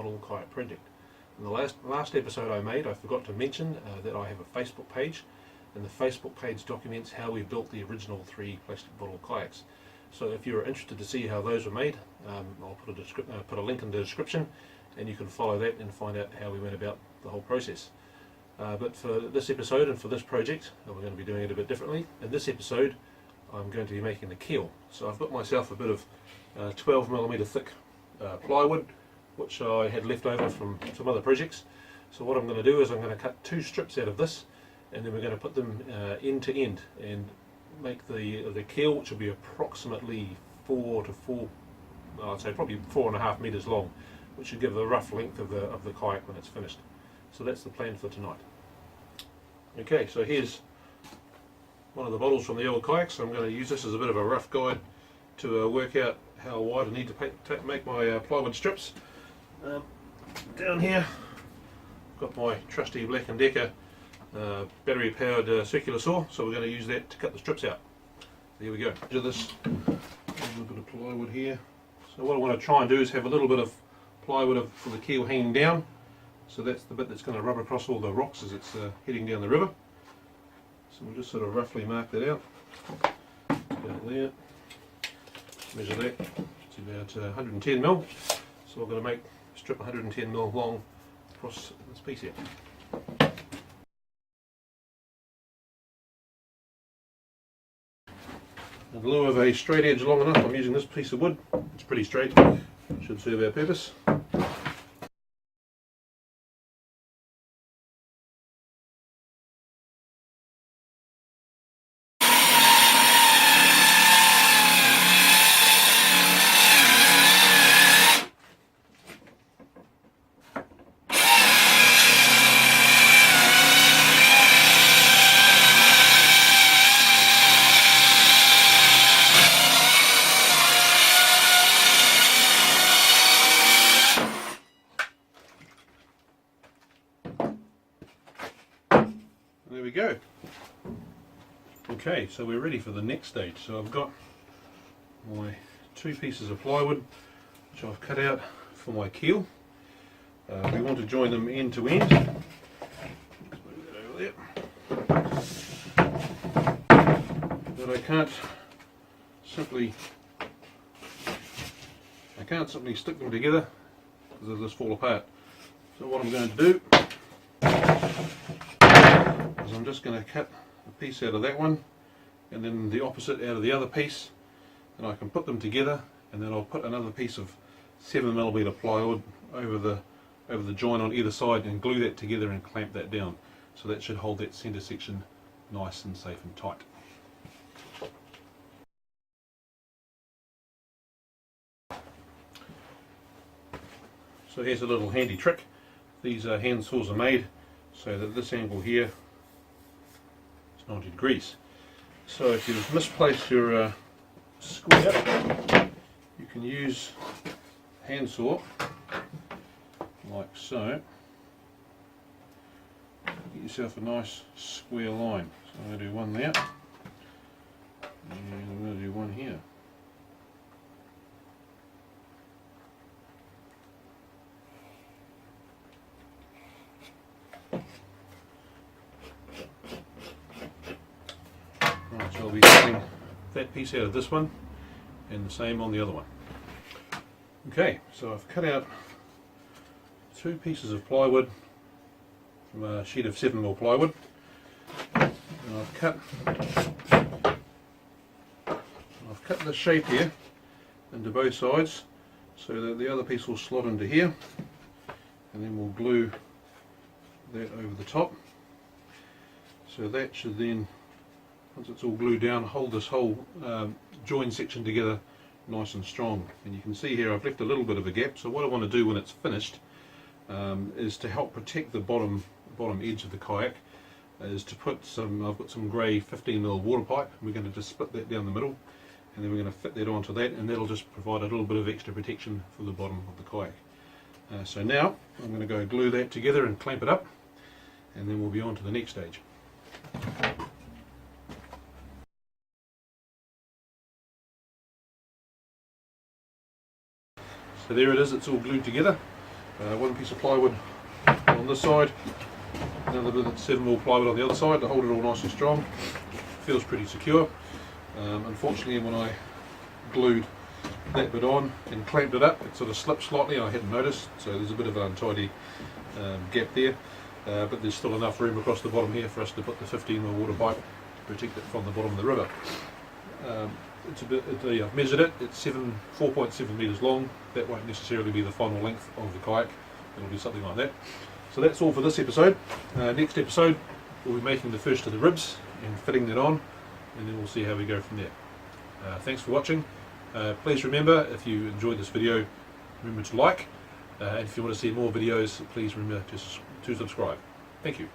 Bottle Kayak Project. In the last episode I made, I forgot to mention that I have a Facebook page, and the Facebook page documents how we built the original 3 plastic bottle kayaks. So if you're interested to see how those were made, I'll put a link in the description, and you can follow that and find out how we went about the whole process. But for this episode and for this project, we're going to be doing it a bit differently. In this episode, I'm going to be making the keel. So I've got myself a bit of 12mm thick plywood, which I had left over from some other projects. So what I'm going to do is I'm going to cut 2 strips out of this, and then we're going to put them end to end and make the keel, which will be approximately 4 to 4, I'd say probably 4.5 meters long, which should give a rough length of the kayak when it's finished. So that's the plan for tonight. Okay, so here's one of the bottles from the old kayaks. I'm going to use this as a bit of a rough guide to work out how wide I need to make my plywood strips. Down here I've got my trusty Black & Decker battery powered circular saw, so we're going to use that to cut the strips out. There we go. Do this, a little bit of plywood here. So what I want to try and do is have a little bit of plywood for the keel hanging down. So that's the bit that's going to rub across all the rocks as it's heading down the river. So we'll just sort of roughly mark that out. About there. Measure that. It's about 110 mil. So we're going to make a strip 110 mil long across this piece here. In lieu of a straight edge long enough, I'm using this piece of wood. It's pretty straight. Should serve our purpose. There we go. Okay, so we're ready for the next stage. So I've got my 2 pieces of plywood which I've cut out for my keel. We want to join them end to end. Let's move that over there. But I can't simply stick them together because they'll just fall apart. So what I'm going to do, I'm just going to cut a piece out of that one and then the opposite out of the other piece, and I can put them together, and then I'll put another piece of 7mm plywood over the joint on either side and glue that together and clamp that down. So that should hold that centre section nice and safe and tight. So here's a little handy trick. These hand saws are made so that this angle here 90 degrees. So if you've misplaced your square, you can use hand saw like so. Get yourself a nice square line. So I'm going to do one there, and I'm going to do one here. So I'll be cutting that piece out of this one and the same on the other one. Okay, so I've cut out 2 pieces of plywood from a sheet of 7mm plywood, and I've cut the shape here into both sides so that the other piece will slot into here, and then we'll glue that over the top. So that should then, once it's all glued down, hold this whole join section together nice and strong. And you can see here I've left a little bit of a gap, so what I want to do when it's finished is to help protect the bottom edge of the kayak, is to put I've got some grey 15mm water pipe. We're going to just split that down the middle, and then we're going to fit that onto that, and that'll just provide a little bit of extra protection for the bottom of the kayak. So now I'm going to go glue that together and clamp it up, and then we'll be on to the next stage. So there it is, it's all glued together. One piece of plywood on this side, another bit of 7mm plywood on the other side to hold it all nice and strong. Feels pretty secure. Unfortunately, when I glued that bit on and clamped it up, it sort of slipped slightly and I hadn't noticed, so there's a bit of an untidy gap there, but there's still enough room across the bottom here for us to put the 15mm water pipe to protect it from the bottom of the river. It's a bit, I've measured it, it's 4.7 metres long. That won't necessarily be the final length of the kayak, it'll be something like that. So that's all for this episode. Next episode we'll be making the first of the ribs and fitting that on, and then we'll see how we go from there. Thanks for watching. Please remember, if you enjoyed this video, remember to like, and if you want to see more videos, please remember to subscribe. Thank you.